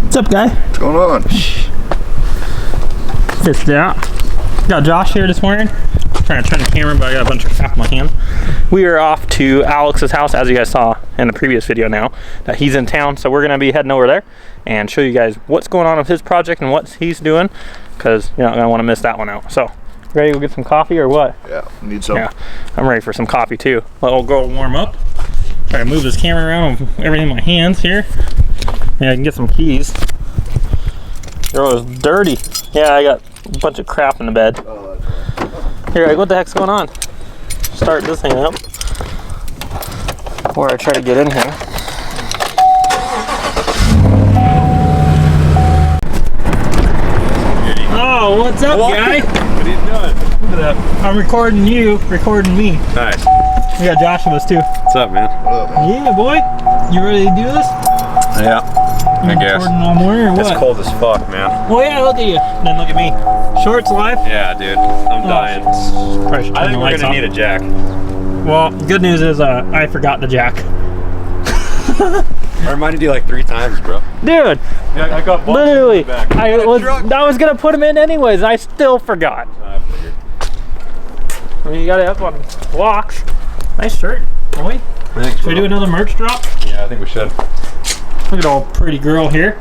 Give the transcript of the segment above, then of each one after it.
What's up, guy? What's going on? Fist out. Got Josh here this morning. Trying to turn the camera, but I got a bunch of crap in my hand. We are off to Alex's house, as you guys saw in the previous video now, that he's in town. So we're going to be heading over there and show you guys what's going on with his project and what he's doing, because you're not going to want to miss that one out. So, ready to go get some coffee or what? Yeah, need some. Yeah, I'm ready for some coffee too. Let old girl warm up. Try to move this camera around with everything in my hands here. Yeah, I can get some keys. Girl is dirty. Yeah, I got a bunch of crap in the bed. Here, like, what the heck's going on? Start this thing up. Or I try to get in here. Oh, what's up, guy? What are you doing? Look at that. I'm recording you, recording me. Nice. We got Josh with us too. What's up, man? Yeah, boy. You ready to do this? Yeah, I guess. Recording all morning or what? It's cold as fuck, man. Well, yeah, look at you. Then look at me. Shorts live? Yeah, dude. I'm dying. Probably should turn I think the we're lights gonna off. need a jack. Well, good news is I forgot the jack. I reminded you like 3 times, bro. Dude, Yeah, I got literally, back. I was gonna put them in anyways. I still forgot. I figured. I mean, you got it up on blocks. Nice shirt, boy. Thanks, Should we do another merch drop? Yeah, I think we should. Look at old pretty girl here.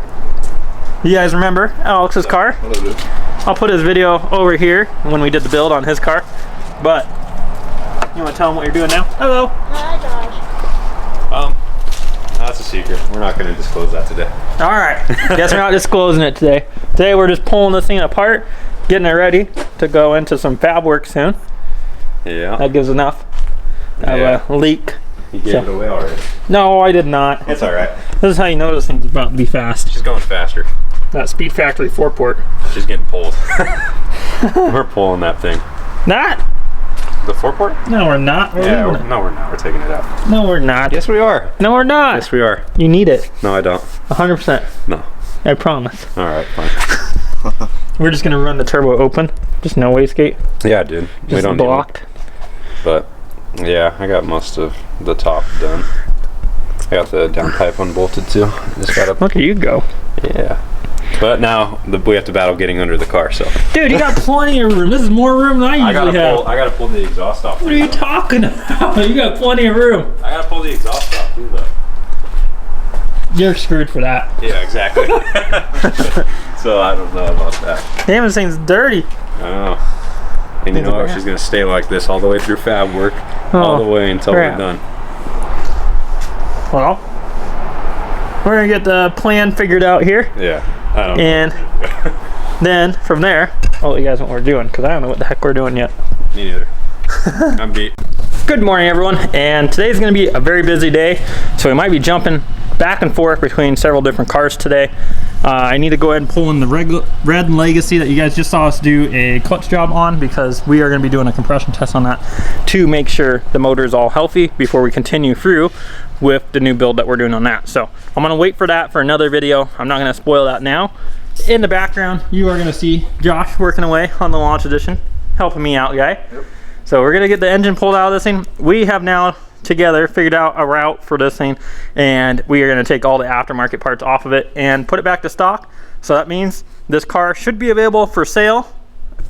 You guys remember Alex's car? Hello, dude. I'll put his video over here when we did the build on his car. But you want to tell him what you're doing now? Hello. Hi, Josh. That's a secret. We're not gonna disclose that today. All right. Guess we're not disclosing it today. Today we're just pulling this thing apart, getting it ready to go into some fab work soon. Yeah. That gives enough of a leak. You gave it away already. No, I did not. It's all right. This is how you know this thing's about to be fast. She's going faster. That Speed Factory 4-port. She's getting pulled. We're pulling that thing. Not? The 4-port? No, we're not. We're Yeah. leaving it. No, we're not. We're taking it out. No, we're not. Yes, we are. No, we're not. Yes, we are. You need it. No, I don't. 100%. No. I promise. All right, fine. We're just gonna run the turbo open. Just no wastegate. Yeah, dude. We Just don't blocked. need one. But yeah, I got most of the top done. I got the downpipe unbolted too. Just gotta. Look at you go. Yeah. But now we have to battle getting under the car. So. Dude, you got plenty of room. This is more room than I usually have. I gotta pull the exhaust off. What are you talking about? You got plenty of room. I gotta pull the exhaust off too, though. You're screwed for that. Yeah, exactly. So I don't know about that. Damn, this thing's dirty. I don't know. And you know what? She's gonna stay like this all the way through fab work, all the way until crap. we're done. Well, we're gonna get the plan figured out here, Yeah. I don't know. and then from there, I'll let you guys know what we're doing, because I don't know what the heck we're doing yet. Me neither. I'm beat. Good morning, everyone, and today's going to be a very busy day, so we might be jumping back and forth between several different cars today. I need to go ahead and pull in the red Legacy that you guys just saw us do a clutch job on, because we are going to be doing a compression test on that to make sure the motor is all healthy before we continue through with the new build that we're doing on that. So I'm going to wait for that for another video. I'm not going to spoil that now. In the background, you are going to see Josh working away on the launch edition, helping me out, guy. Yep. So we're gonna get the engine pulled out of this thing. We have now together figured out a route for this thing, and we are gonna take all the aftermarket parts off of it and put it back to stock. So that means this car should be available for sale,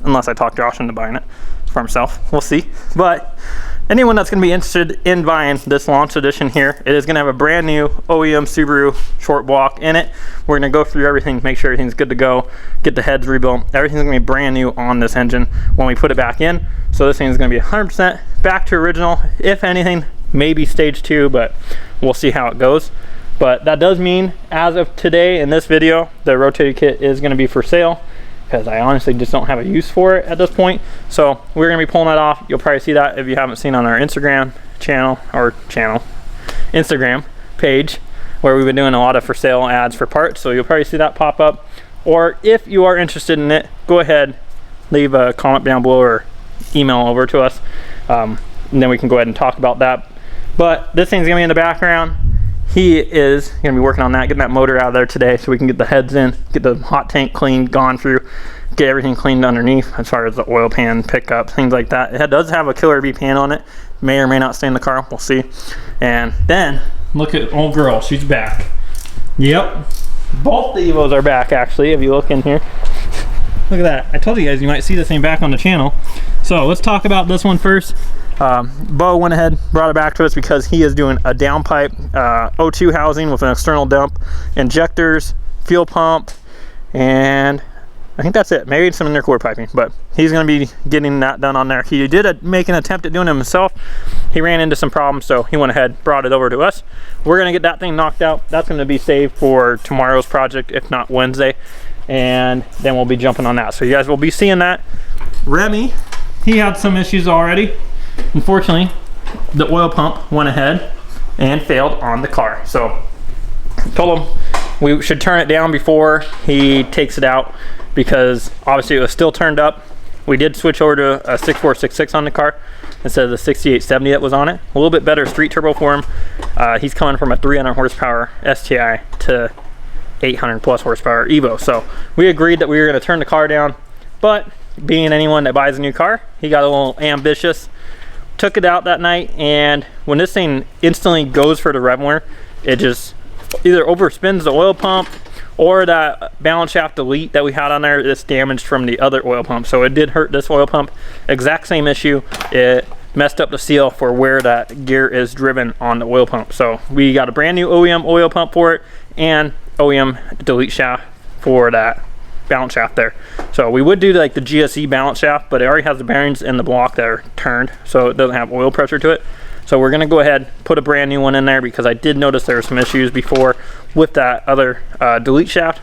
unless I talk Josh into buying it for himself. We'll see. But anyone that's gonna be interested in buying this launch edition here, it is gonna have a brand new OEM Subaru short block in it. We're gonna go through everything, make sure everything's good to go, get the heads rebuilt. Everything's gonna be brand new on this engine when we put it back in. So this thing is gonna be 100% back to original. If anything, maybe stage 2, but we'll see how it goes. But that does mean, as of today in this video, the rotator kit is gonna be for sale, because I honestly just don't have a use for it at this point. So we're gonna be pulling that off. You'll probably see that if you haven't seen on our Instagram Instagram page, where we've been doing a lot of for sale ads for parts. So you'll probably see that pop up. Or if you are interested in it, go ahead, leave a comment down below or email over to us. And then we can go ahead and talk about that. But this thing's gonna be in the background. He is gonna be working on that, getting that motor out of there today so we can get the heads in, get the hot tank cleaned, gone through, get everything cleaned underneath as far as the oil pan pickup, things like that. It does have a Killer B pan on it. May or may not stay in the car, we'll see. And then look at old girl, she's back. Yep, Both the EVOs are back, actually, if you look in here. Look at that. I told you guys you might see this thing back on the channel. So let's talk about this one first. Bo went ahead, brought it back to us because he is doing a downpipe O2 housing with an external dump, injectors, fuel pump, and I think that's it. Maybe some intercooler piping, but he's going to be getting that done on there. He did make an attempt at doing it himself. He ran into some problems, so he went ahead, brought it over to us. We're going to get that thing knocked out. That's going to be saved for tomorrow's project, if not Wednesday, and then we'll be jumping on that. So you guys will be seeing that. Remy, he had some issues already. Unfortunately, the oil pump went ahead and failed on the car. So told him we should turn it down before he takes it out, because obviously it was still turned up. We did switch over to a 6466 on the car instead of the 6870 that was on it. A little bit better street turbo for him. He's coming from a 300 horsepower STI to 800 plus horsepower EVO. So we agreed that we were going to turn the car down, but being anyone that buys a new car, he got a little ambitious. Took it out that night, and when this thing instantly goes for the rev-wire, it just either overspins the oil pump, or that balance shaft delete that we had on there that's damaged from the other oil pump. So it did hurt this oil pump. Exact same issue. It messed up the seal for where that gear is driven on the oil pump. So we got a brand new OEM oil pump for it, and OEM delete shaft for that balance shaft there. So we would do like the GSE balance shaft, but it already has the bearings in the block that are turned, so it doesn't have oil pressure to it. So we're going to go ahead, put a brand new one in there, because I did notice there were some issues before with that other delete shaft.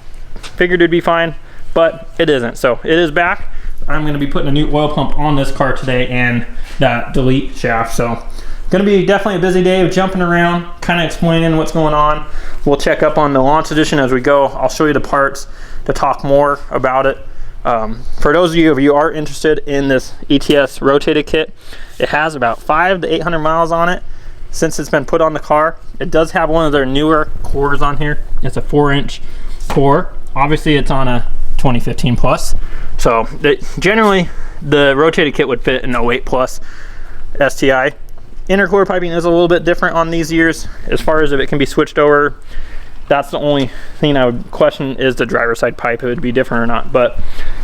Figured it'd be fine, but it isn't. So it is back. I'm going to be putting a new oil pump on this car today and that delete shaft. So going to be definitely a busy day of jumping around, kind of explaining what's going on. We'll check up on the launch edition as we go. I'll show you the parts to talk more about it. For those of you, if you are interested in this ETS rotated kit, it has about 500 to 800 miles on it since it's been put on the car. It does have one of their newer cores on here. It's a 4-inch core. Obviously it's on a 2015 plus. So generally the rotated kit would fit an 08 plus STI. Intercooler piping is a little bit different on these years as far as if it can be switched over. That's the only thing I would question, is the driver's side pipe. It would be different or not. But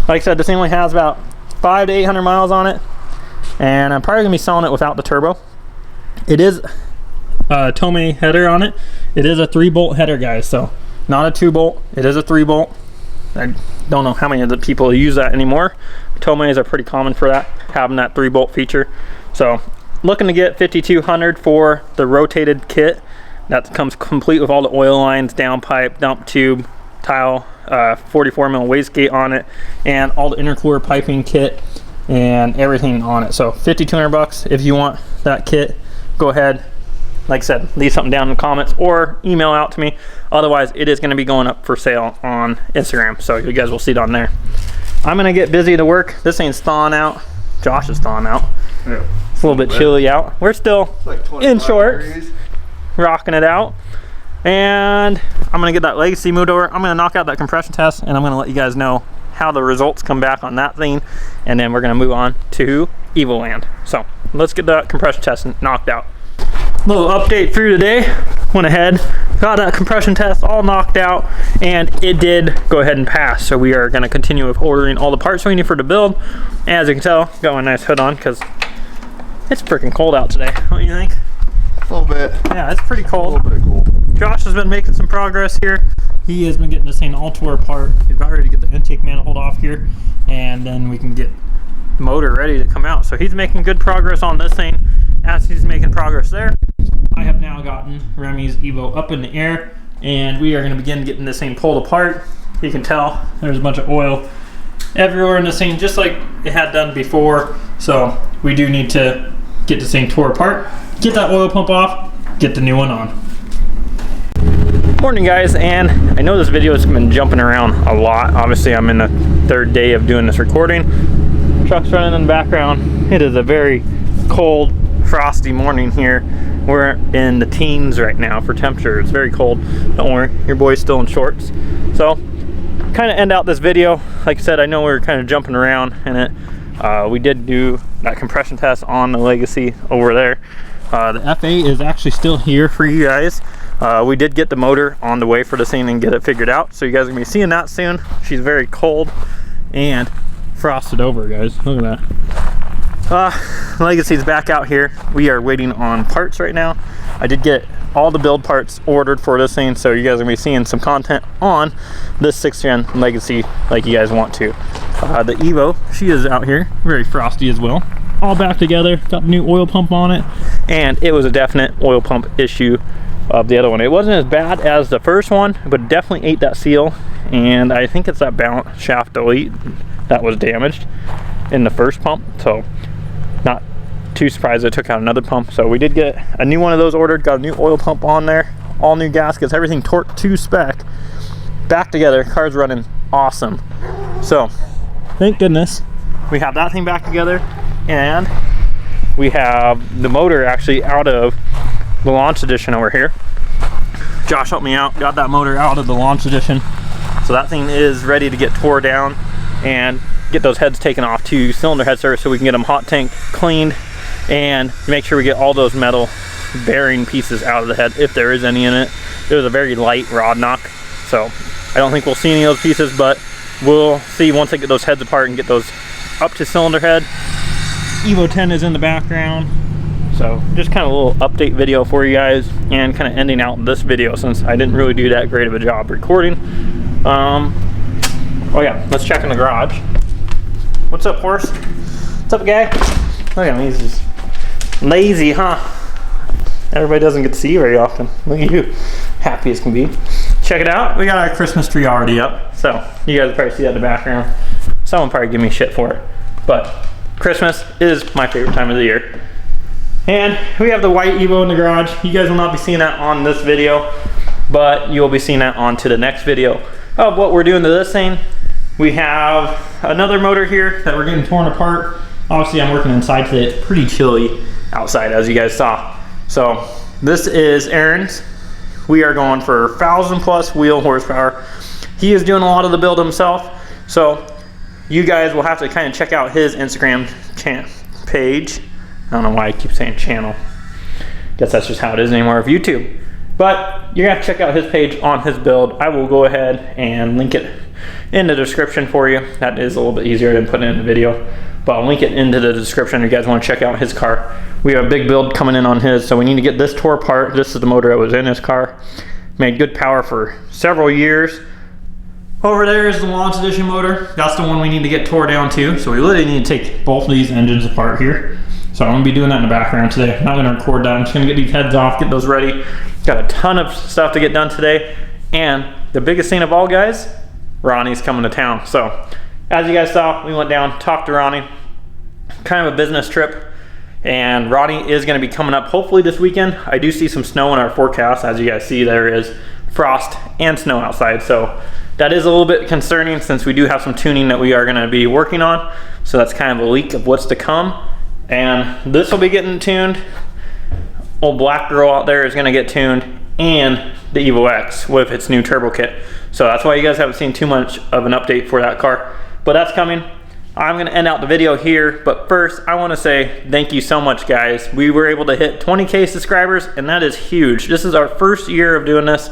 like I said, this thing only has about 500 to 800 miles on it, and I'm probably gonna be selling it without the turbo. It is a TOMEI header on it. It is a 3-bolt header, guys, so not a 2-bolt. It is a 3-bolt. I don't know how many of the people use that anymore. TOMEIs are pretty common for that, having that 3-bolt feature. So looking to get 5200 for the rotated kit. That comes complete with all the oil lines, downpipe, Dumptube, Tial, 44 mil wastegate on it, and all the intercooler piping kit and everything on it. So 5,200 bucks. If you want that kit, go ahead, like I said, leave something down in the comments or email out to me. Otherwise, it is going to be going up for sale on Instagram, so you guys will see it on there. I'm going to get busy to work. This ain't thawing out. Josh is thawing out. Yeah, it's a little bit chilly out. We're still like in shorts. Degrees. Rocking it out, and I'm gonna get that legacy moved over. I'm gonna knock out that compression test, and I'm gonna let you guys know how the results come back on that thing, and then we're gonna move on to EVO land. So let's get that compression test knocked out. Little update for you today. Went ahead, got that compression test all knocked out, and it did go ahead and pass. So we are gonna continue with ordering all the parts we need for the build. And as you can tell, got my nice hood on because it's freaking cold out today. What do you think? A little bit. Yeah, it's pretty cold. A little bit cool. Josh has been making some progress here. He has been getting this thing all tore apart. He's about ready to get the intake manifold off here, and then we can get the motor ready to come out. So he's making good progress on this thing. As he's making progress there, I have now gotten Remy's EVO up in the air, and we are going to begin getting this thing pulled apart. You can tell there's a bunch of oil everywhere in this thing, just like it had done before. So we do need to get this thing tore apart, get that oil pump off, get the new one on. Morning guys, and I know this video has been jumping around a lot. Obviously I'm in the 3rd day of doing this recording. Truck's running in the background. It is a very cold, frosty morning here. We're in the teens right now for temperature. It's very cold. Don't worry, your boy's still in shorts. So kind of end out this video. Like I said, I know we're kind of jumping around in it. We did do that compression test on the Legacy over there. The FA is actually still here for you guys. We did get the motor on the way for this thing and get it figured out, so you guys are gonna be seeing that soon. She's very cold and frosted over, guys. Look at that. Legacy's back out here. We are waiting on parts right now. I did get all the build parts ordered for this thing, so you guys are gonna be seeing some content on this 6th gen Legacy like you guys want to. The EVO, she is out here, very frosty as well. All back together, got the new oil pump on it, and it was a definite oil pump issue of the other one. It wasn't as bad as the first one, but definitely ate that seal, and I think it's that balance shaft delete that was damaged in the first pump, so not too surprised it took out another pump. So we did get a new one of those ordered, got a new oil pump on there, all new gaskets, everything torqued to spec, back together, car's running awesome. So thank goodness we have that thing back together, and we have the motor actually out of the launch edition over here. Josh helped me out, got that motor out of the launch edition, so that thing is ready to get tore down and get those heads taken off to cylinder head service so we can get them hot tank cleaned and make sure we get all those metal bearing pieces out of the head if there is any in it. It was a very light rod knock, so I don't think we'll see any of those pieces, but we'll see once I get those heads apart and get those up to cylinder head. EVO 10 is in the background, so just kind of a little update video for you guys, and kind of ending out this video since I didn't really do that great of a job recording. Oh yeah, let's check in the garage. What's up, horse? What's up, guy? Look at him, he's just lazy, huh? Everybody doesn't get to see you very often. Look at you, happy as can be. Check it out, we got our Christmas tree already up, so you guys will probably see that in the background. Someone probably give me shit for it, but Christmas is my favorite time of the year. And we have the white EVO in the garage. You guys will not be seeing that on this video, but you will be seeing that on to the next video of what we're doing to this thing. We have another motor here that we're getting torn apart. Obviously I'm working inside today. It's pretty chilly outside, as you guys saw. So this is Aaron's. We are going for 1,000+ wheel horsepower. He is doing a lot of the build himself, so you guys will have to kind of check out his Instagram page. I don't know why I keep saying channel. Guess that's just how it is anymore of YouTube. But you're gonna have to check out his page on his build. I will go ahead and link it in the description for you. That is a little bit easier than putting it in the video, but I'll link it into the description if you guys want to check out his car. We have a big build coming in on his, so we need to get this tore apart. This is the motor that was in his car. Made good power for several years. Over there is the launch edition motor. That's the one we need to get tore down too. So we literally need to take both of these engines apart here. So I'm gonna be doing that in the background today. I'm not gonna record that. I'm just gonna get these heads off, get those ready. Got a ton of stuff to get done today. And the biggest thing of all, guys, Ronnie's coming to town. So as you guys saw, we went down, talked to Ronnie, kind of a business trip. And Ronnie is gonna be coming up hopefully this weekend. I do see some snow in our forecast. As you guys see, there is frost and snow outside. So that is a little bit concerning since we do have some tuning that we are gonna be working on. So that's kind of a leak of what's to come. And this will be getting tuned. Old black girl out there is gonna get tuned, and the EVO X with its new turbo kit. So that's why you guys haven't seen too much of an update for that car, but that's coming. I'm gonna end out the video here, but first I wanna say thank you so much, guys. We were able to hit 20K subscribers, and that is huge. This is our first year of doing this.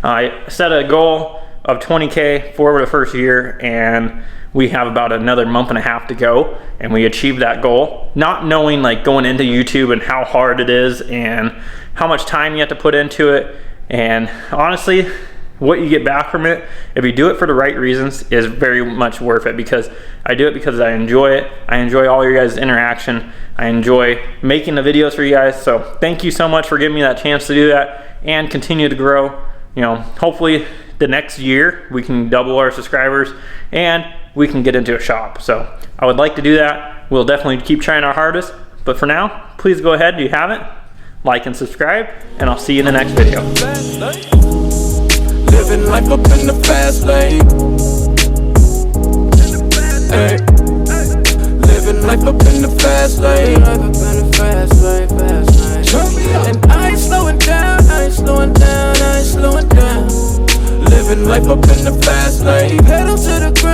I set a goal of 20K for the first year, and we have about another month and a half to go, and we achieved that goal. Not knowing, like, going into YouTube and how hard it is and how much time you have to put into it, and honestly, what you get back from it, if you do it for the right reasons, is very much worth it, because I do it because I enjoy it. I enjoy all your guys' interaction. I enjoy making the videos for you guys. So thank you so much for giving me that chance to do that and continue to grow. You know, hopefully the next year we can double our subscribers and we can get into a shop. So I would like to do that. We'll definitely keep trying our hardest, but for now, please go ahead, if you haven't, like and subscribe, and I'll see you in the next video. Living life up in the fast lane. Hey. Living life up in the fast lane. And I ain't slowing down, I ain't slowing down, I ain't slowing down. Living life up in the fast lane. Pedal to the ground.